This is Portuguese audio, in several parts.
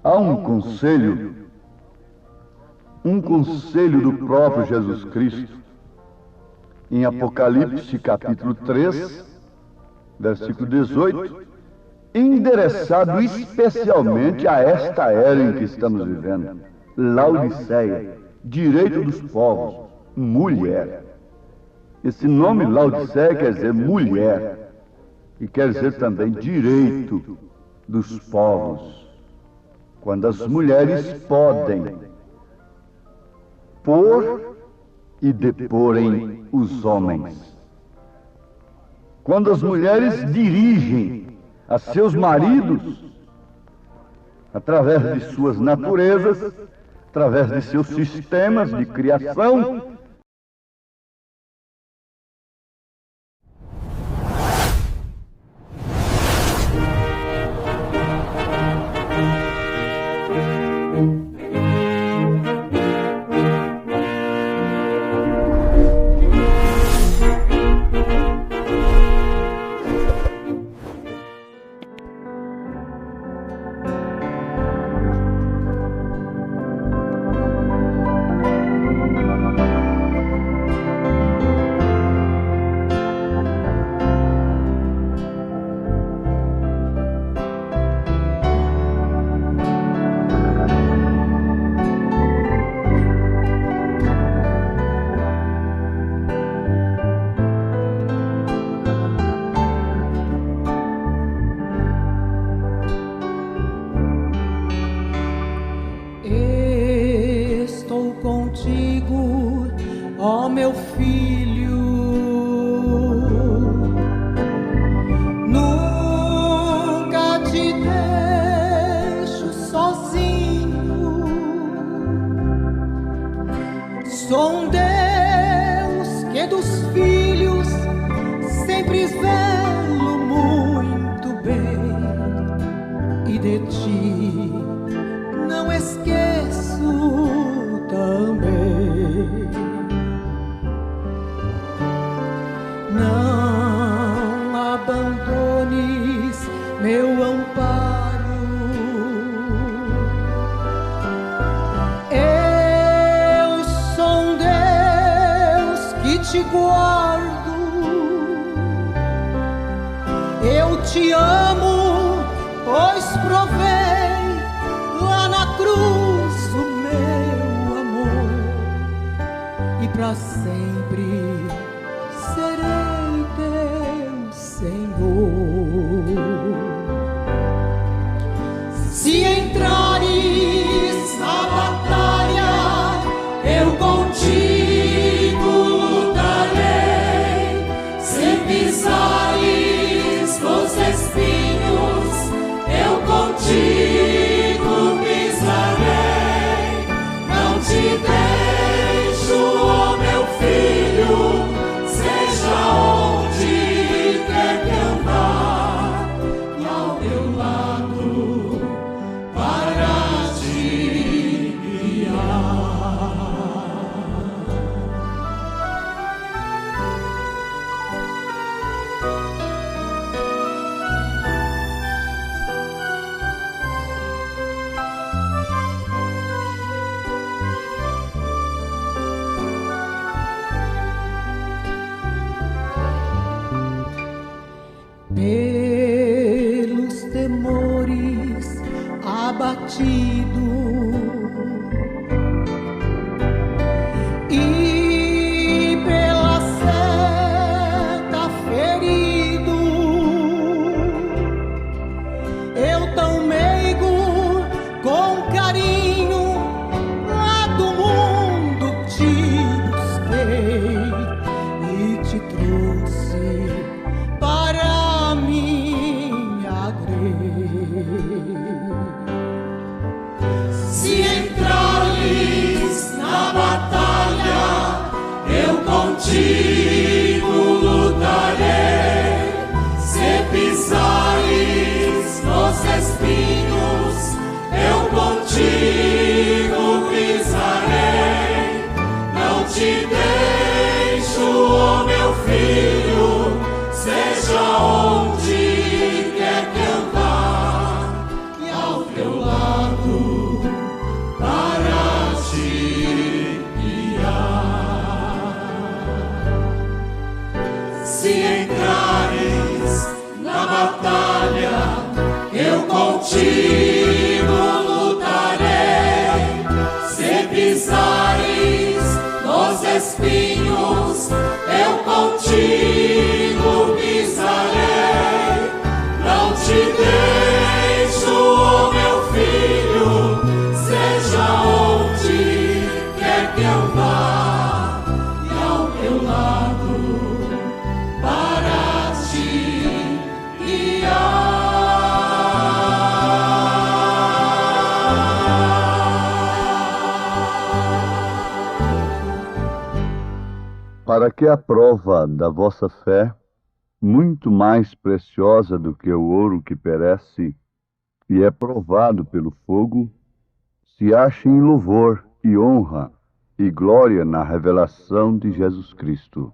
Há um conselho do próprio Jesus Cristo, em Apocalipse capítulo 3, versículo 18, endereçado especialmente a esta era em que estamos vivendo. Laodiceia, direito dos povos, mulher. Esse nome Laodiceia quer dizer mulher, e quer dizer também direito dos povos. Quando as mulheres podem pôr e deporem os homens. Quando as mulheres dirigem a seus maridos através de suas naturezas, através de seus sistemas de criação. Ó meu filho, nunca te deixo sozinho. Sou um Deus que dos filhos sempre velo muito bem, e de ti não esqueço também. Não abandones meu amparo. Eu sou um Deus que te guardo. Eu te amo, pois provei lá na cruz o meu amor, e para sempre serei teu Senhor. Se entrares na batalha, eu contigo lutarei. Se pisares nos espinhos, eu contigo pisarei. Não te deixo, ó meu filho, onde quer que andar, e ao teu lado para te guiar. Pelos temores abatido e pela seta ferido, eu tão meigo, com carinho lá do mundo te busquei e te trouxe para minha grei. Se entrares na batalha, eu contigo lutarei. Se pisares nos espinhos, eu contigo pisarei. Não te deixo, ó meu filho, seja onde quer que andar, e ao teu lado para que a prova da vossa fé, muito mais preciosa do que o ouro que perece e é provado pelo fogo, se ache em louvor e honra e glória na revelação de Jesus Cristo.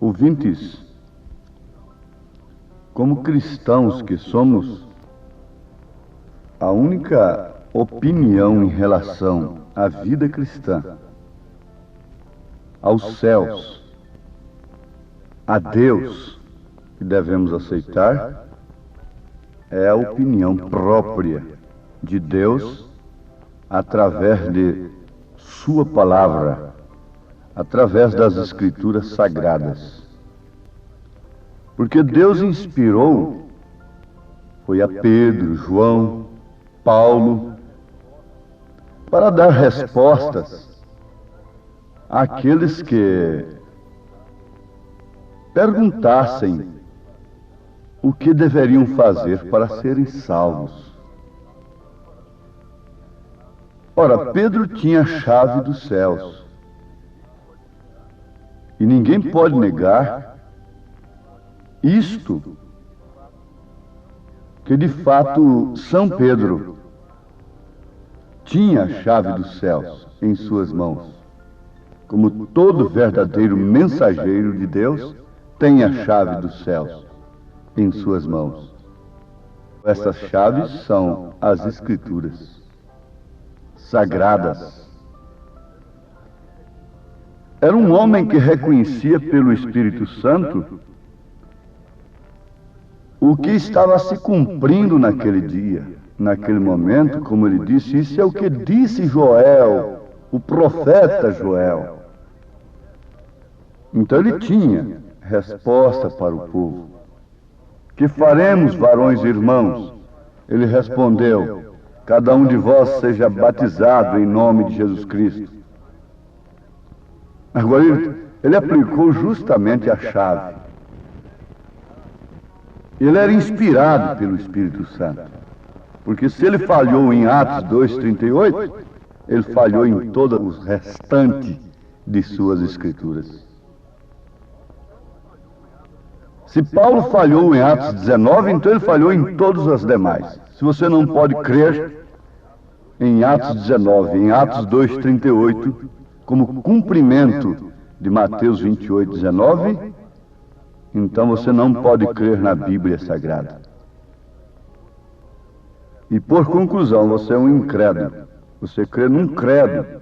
Ouvintes, como cristãos que somos, a única opinião em relação à vida cristã, aos céus, a Deus, que devemos aceitar, é a opinião própria de Deus através de Sua palavra, através das Escrituras Sagradas. Porque Deus inspirou, foi a Pedro, João, Paulo, para dar respostas àqueles que perguntassem o que deveriam fazer para serem salvos. Ora, Pedro tinha a chave dos céus. E ninguém pode negar isto, que de fato São Pedro tinha a chave dos céus em suas mãos. Como todo verdadeiro mensageiro de Deus tem a chave dos céus em suas mãos. Essas chaves são as Escrituras Sagradas. Era um homem que reconhecia pelo Espírito Santo o que estava se cumprindo naquele dia, naquele momento, como ele disse, isso é o que disse Joel, o profeta Joel. Então ele tinha resposta para o povo. Que faremos, varões e irmãos? Ele respondeu: cada um de vós seja batizado em nome de Jesus Cristo. Agora ele aplicou justamente a chave. Ele era inspirado pelo Espírito Santo. Porque se ele falhou em Atos 2:38, ele falhou em todo o restante de suas Escrituras. Se Paulo falhou em Atos 19, então ele falhou em todas as demais. Se você não pode crer em Atos 19, em Atos 2:38, como cumprimento de Mateus 28:19, então você não pode crer na Bíblia Sagrada. E por conclusão, você é um incrédulo. Você crê num credo,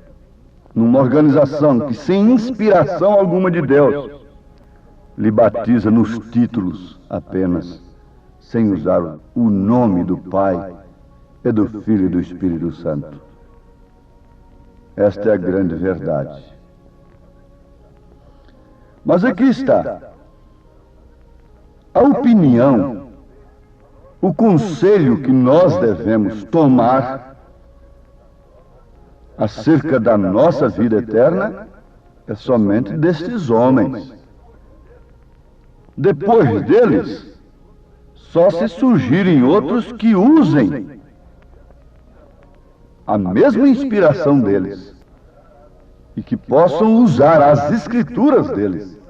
numa organização que sem inspiração alguma de Deus lhe batiza nos títulos apenas, sem usar o nome do Pai e do Filho e do Espírito Santo. Esta é a grande verdade. Mas aqui está a opinião, o conselho que nós devemos tomar acerca da nossa vida eterna é somente destes homens. Depois deles, só se surgirem outros que usem a mesma inspiração deles e que possam usar as Escrituras deles.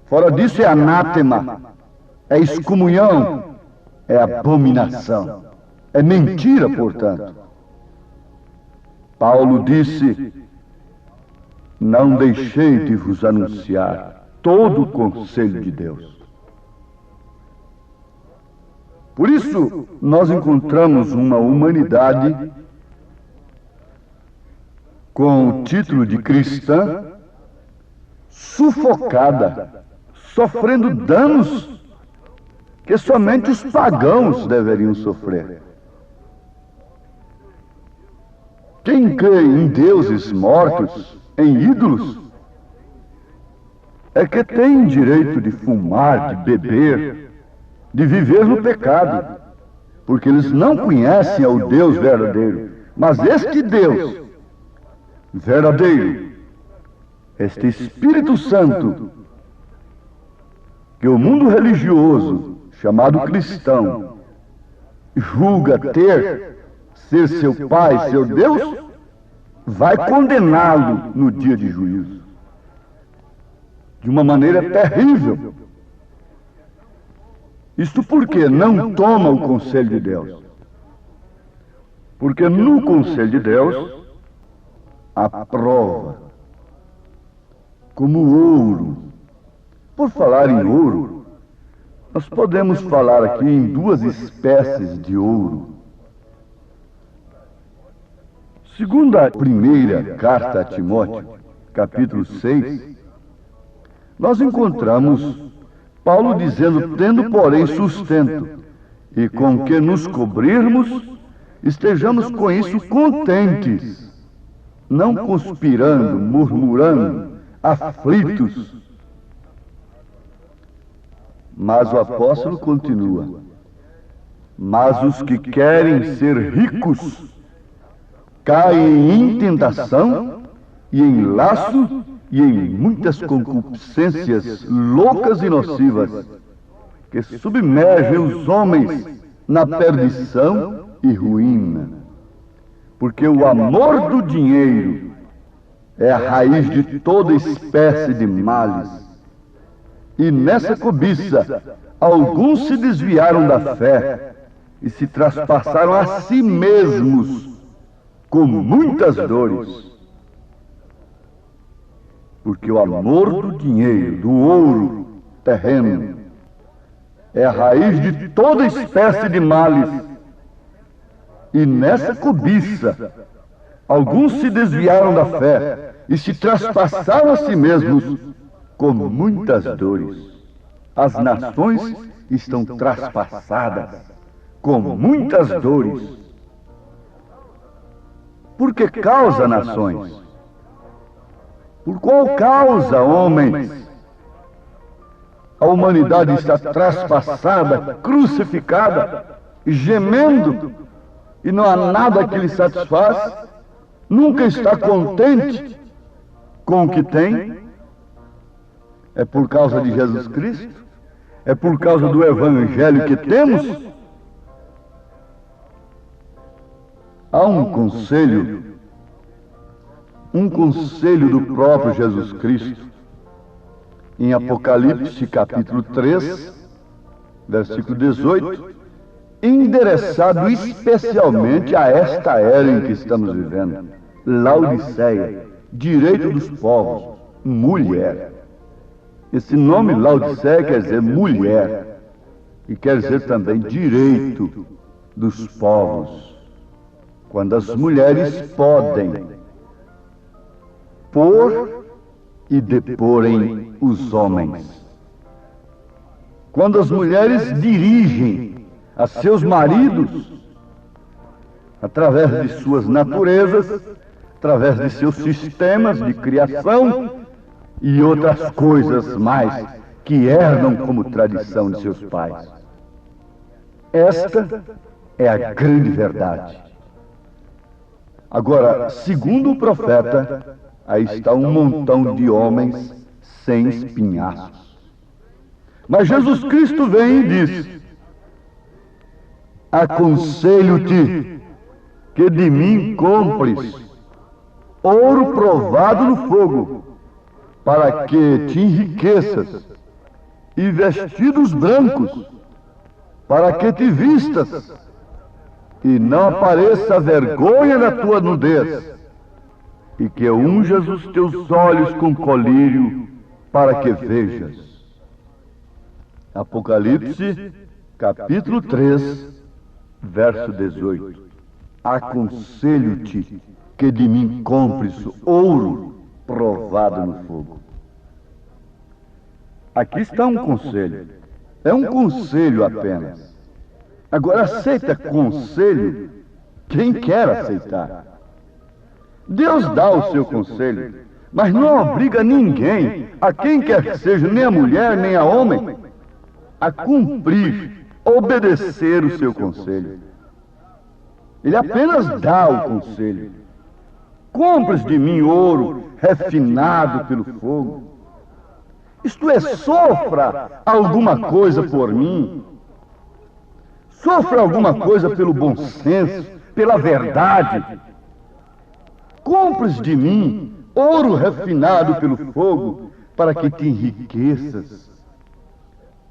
Fora disso é anátema, é excomunhão, é abominação, é mentira, portanto. Paulo disse: não deixei de vos anunciar todo o conselho de Deus. Por isso, nós encontramos uma humanidade com o título de cristã, sufocada, sofrendo danos que somente os pagãos deveriam sofrer. Quem crê em deuses mortos, em ídolos, é que tem direito de fumar, de beber, de viver no pecado, porque eles não conhecem ao Deus verdadeiro. Mas este Deus verdadeiro, este Espírito Santo, que o mundo religioso, chamado cristão, julga ser seu Pai, seu Deus, vai condená-lo no dia de juízo. de uma maneira terrível. Isto porque não toma o conselho de Deus. Porque no conselho de Deus, a prova, como ouro. Por falar em ouro, nós podemos falar aqui em duas espécies de ouro. Segundo a primeira carta a Timóteo, capítulo 6, nós encontramos Paulo dizendo: tendo, porém, sustento, e com que nos cobrirmos, estejamos com isso contentes, não conspirando, murmurando, aflitos. Mas o apóstolo continua: mas os que querem ser ricos caem em tentação e em laço e em muitas concupiscências loucas e nocivas, que submergem os homens na perdição e ruína. Porque o amor do dinheiro é a raiz de toda espécie de males. E nessa cobiça, alguns se desviaram da fé e se traspassaram a si mesmos com muitas dores. Porque o amor do dinheiro, do ouro terreno, é a raiz de toda espécie de males. E nessa cobiça, alguns se desviaram da fé e se traspassaram a si mesmos com muitas dores. As nações estão traspassadas com muitas dores. Por que causa, nações? Por qual causa, homens? A humanidade está traspassada, crucificada, gemendo, e não há nada que lhe satisfaz, nunca está contente com o que tem. É por causa de Jesus Cristo? É por causa do Evangelho que temos? Há um conselho do próprio Jesus Cristo, em Apocalipse capítulo 3, versículo 18, endereçado especialmente a esta era em que estamos vivendo. Laodiceia, direito dos povos, mulher. Esse nome Laodiceia quer dizer mulher, e quer dizer também direito dos povos. Quando as mulheres podem pôr e deporem os homens. Quando as mulheres dirigem a seus maridos através de suas naturezas, através de seus sistemas de criação e outras coisas mais que herdam como tradição de seus pais. Esta é a grande verdade. Agora, segundo o profeta, aí está um montão de homens sem espinhaços. Mas Jesus Cristo vem e diz: aconselho-te que de mim compres ouro provado no fogo, para que te enriqueças, e vestidos brancos, para que te vistas, e não apareça a vergonha da tua nudez, e que unjas os teus olhos com colírio, para que vejas. Apocalipse, capítulo 3, verso 18. Aconselho-te que de mim compres ouro provado no fogo. Aqui está um conselho. É um conselho apenas. Agora, aceita conselho quem quer aceitar. Deus dá o seu conselho, mas não obriga ninguém, a quem quer que seja, nem a mulher, nem a homem, a cumprir, obedecer o seu conselho. Ele apenas dá o conselho. Compres de mim ouro refinado pelo fogo. Isto é, sofra alguma coisa por mim. Sofra alguma coisa pelo bom senso, pela verdade. Compres de mim ouro refinado pelo fogo, para quem tem riquezas.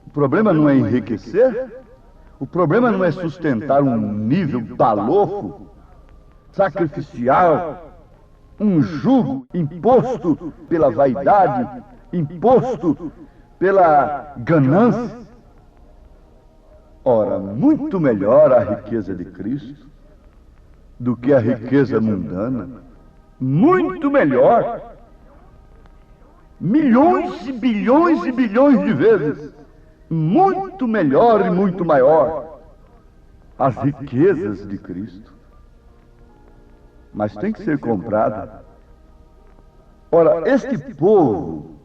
O problema não é enriquecer, o problema não é sustentar um nível balofo, sacrificial, um jugo imposto pela vaidade, imposto pela ganância. Ora, muito melhor a riqueza de Cristo do que a riqueza mundana. Muito melhor. Milhões e bilhões de vezes. Muito melhor e muito maior as riquezas de Cristo. Mas tem que ser comprada. Ora, este povo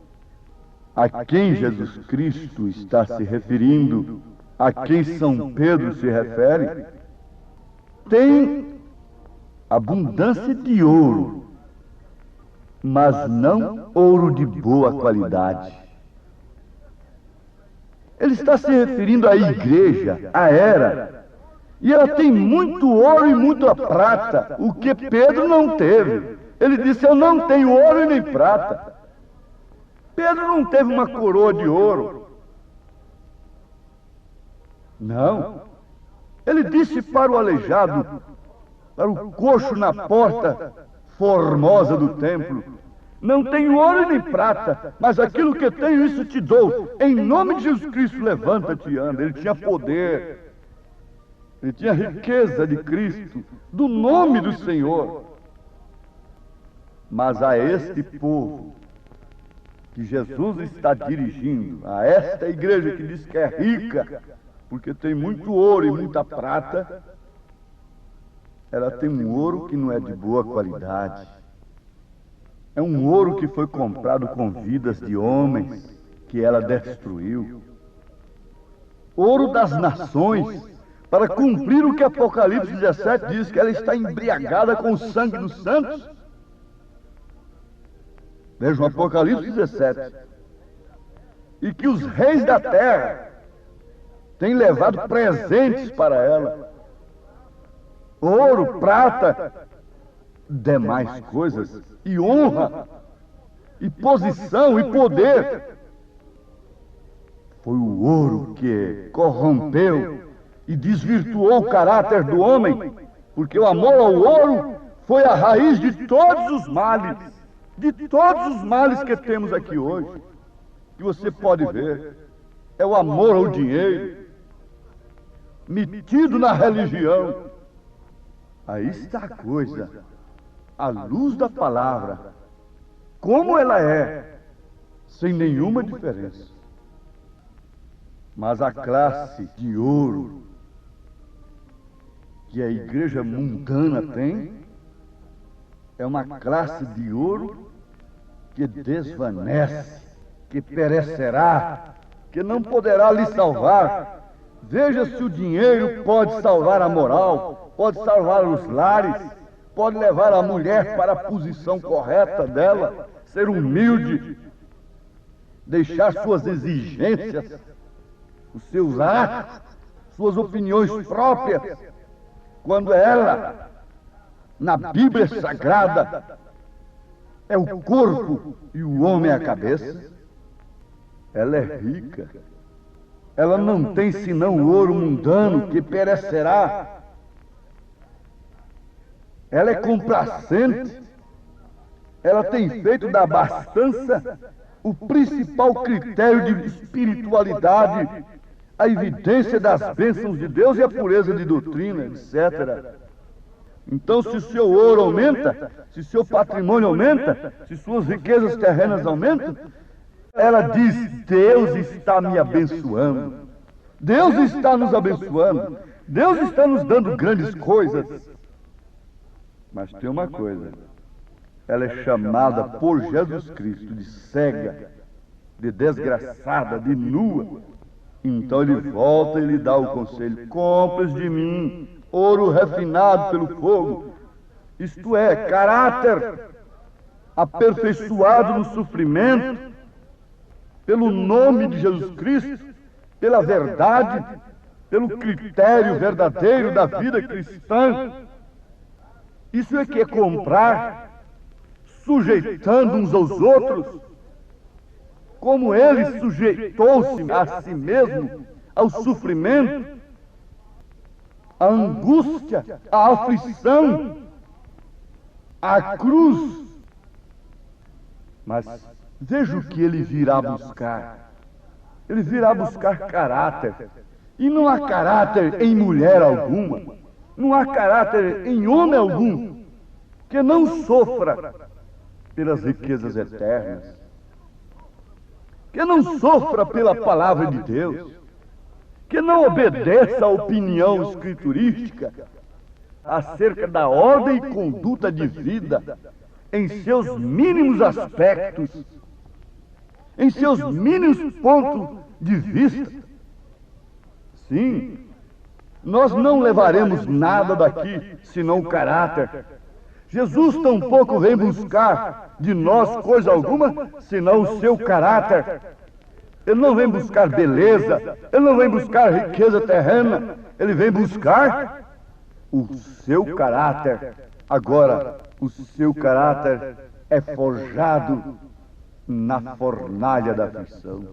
a quem Jesus Cristo está se referindo, a quem São Pedro se refere, tem abundância de ouro, mas não ouro de boa qualidade. Ele está se referindo à igreja, à era, e ela tem muito ouro e muita prata, o que Pedro não teve. Ele disse: eu não tenho ouro e nem prata. Pedro não teve uma coroa de ouro. Não. Ele disse para o aleijado, para o coxo na porta formosa do templo: não tenho ouro nem prata, mas aquilo que tenho, isso te dou. Em nome de Jesus Cristo, levanta-te e anda. Ele tinha poder, ele tinha riqueza de Cristo, do nome do Senhor. Mas a este povo que Jesus está dirigindo, a esta igreja que diz que é rica, porque tem muito ouro e muita prata, ela tem um ouro que não é de boa qualidade. É um ouro que foi comprado com vidas de homens que ela destruiu. Ouro das nações, para cumprir o que Apocalipse 17 diz, que ela está embriagada com o sangue dos santos. Vejam Apocalipse 17. E que os reis da terra têm levado presentes para ela. Ouro, prata, demais coisas, e honra, e posição, e poder. Foi o ouro que corrompeu e desvirtuou o caráter do homem, porque o amor ao ouro foi a raiz de todos os males, que temos aqui hoje, que você pode ver. É o amor ao dinheiro, metido na religião. Aí está a coisa, à luz da palavra, como ela é, sem nenhuma diferença. Mas a classe de ouro que a igreja mundana tem é uma classe de ouro que desvanece, que perecerá, que não poderá lhe salvar. Veja se o dinheiro pode salvar a moral, pode salvar os lares, pode levar a mulher para a posição correta dela, ser humilde, deixar suas exigências, os seus atos, suas opiniões próprias, quando ela, na Bíblia Sagrada, é o corpo e o homem é a cabeça. Ela é rica. Ela não tem senão o ouro mundano que perecerá. Ela é complacente. Ela tem feito da abastança o principal critério de espiritualidade, a evidência das bênçãos de Deus e a pureza de doutrina, etc. Então, se o seu ouro aumenta, se seu patrimônio aumenta, se suas riquezas terrenas aumentam, ela diz: Deus está me abençoando, Deus está nos abençoando, Deus está nos dando grandes coisas. Mas tem uma coisa: ela é chamada por Jesus Cristo de cega, de desgraçada, de nua. Então ele volta e lhe dá o conselho: compres de mim ouro refinado pelo fogo, isto é, caráter aperfeiçoado no sofrimento, pelo nome de Jesus Cristo, pela verdade, pelo critério verdadeiro da vida cristã. Isso é que é comprar, sujeitando uns aos outros, como ele sujeitou-se a si mesmo ao sofrimento, à angústia, à aflição, à cruz. Mas veja o que ele virá buscar. Ele virá buscar caráter. E não há caráter em mulher alguma, não há caráter em homem algum que não sofra pelas riquezas eternas, que não sofra pela palavra de Deus, que não obedeça à opinião escriturística acerca da ordem e conduta de vida em seus mínimos aspectos, em seus mínimos pontos de vista. Sim, nós não levaremos nada daqui senão o caráter. Jesus tampouco vem buscar de nós coisa alguma senão o seu caráter. Ele não vem buscar beleza, ele não vem buscar riqueza terrena, ele vem buscar o seu caráter. Agora, o seu caráter é forjado na fornalha da aflição.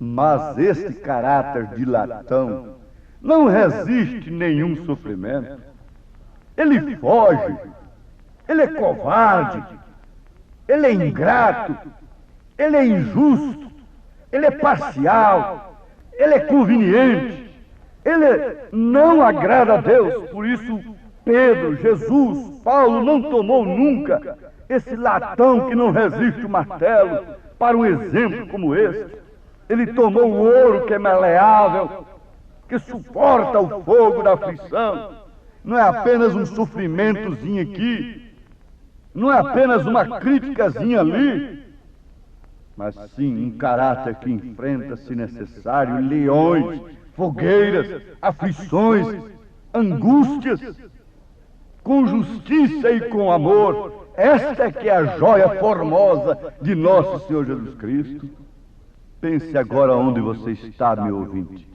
Mas este caráter de latão não resiste nenhum sofrimento. Ele foge, ele é covarde, ele é ingrato, ele é injusto, ele é parcial, ele é conveniente, ele não agrada a Deus. Por isso, Pedro, Jesus, Paulo não tomou nunca esse latão que não resiste o martelo para um exemplo como esse. Ele tomou o ouro que é maleável, que suporta o fogo da aflição. Não é apenas um sofrimentozinho aqui, não é apenas uma criticazinha ali, mas sim um caráter que enfrenta, se necessário, leões, fogueiras, aflições, angústias, com justiça e com amor. Esta é que é a joia formosa de nosso Senhor Jesus Cristo. Pense agora onde você está, meu ouvinte.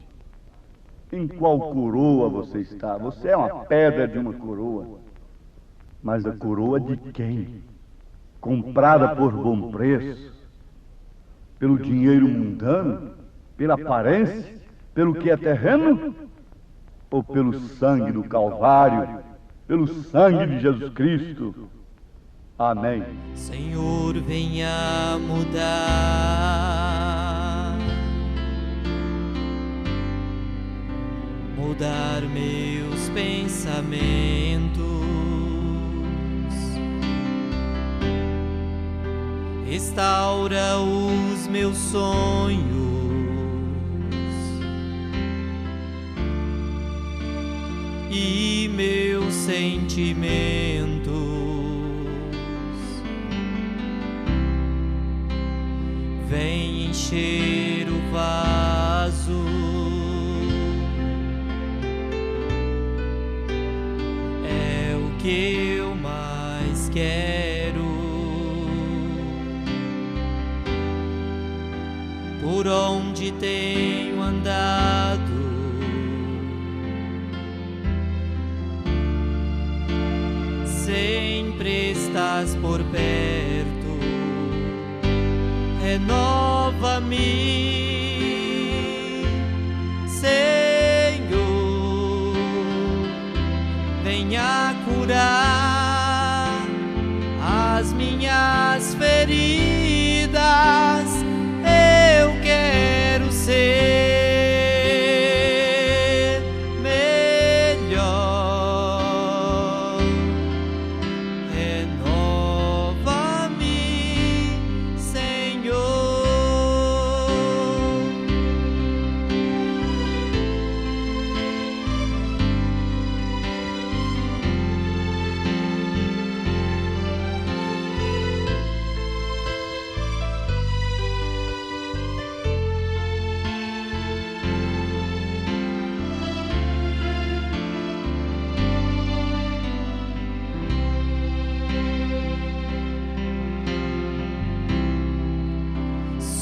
Em qual coroa você está? Você é uma pedra de uma coroa. Mas a coroa de quem? Comprada por bom preço? Pelo dinheiro mundano? Pela aparência? Pelo que é terreno? Ou pelo sangue do Calvário? Pelo sangue de Jesus Cristo? Amém. Senhor, venha mudar meus pensamentos, restaura os meus sonhos e meus sentimentos. Vem encher o vaso, é o que eu mais quero. Por onde tenho andado, sempre estás por perto. Renova-me, Senhor, venha curar as minhas feridas. Eu quero ser melhor. Renova-me, Senhor.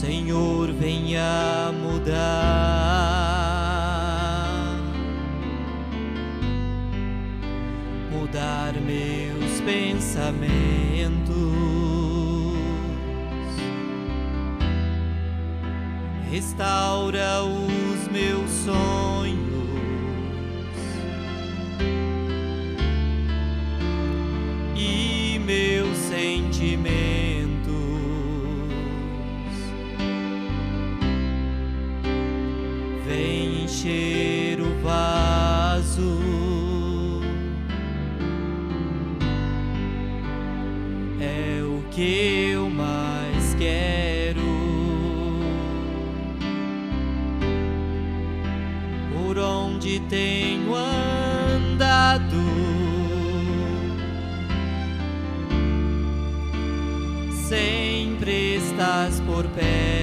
Senhor, venha mudar meus pensamentos, restaura os meus sonhos e meus sentimentos. Vem encher o vaso, é o que eu mais quero. Por onde tenho andado, sempre estás por perto.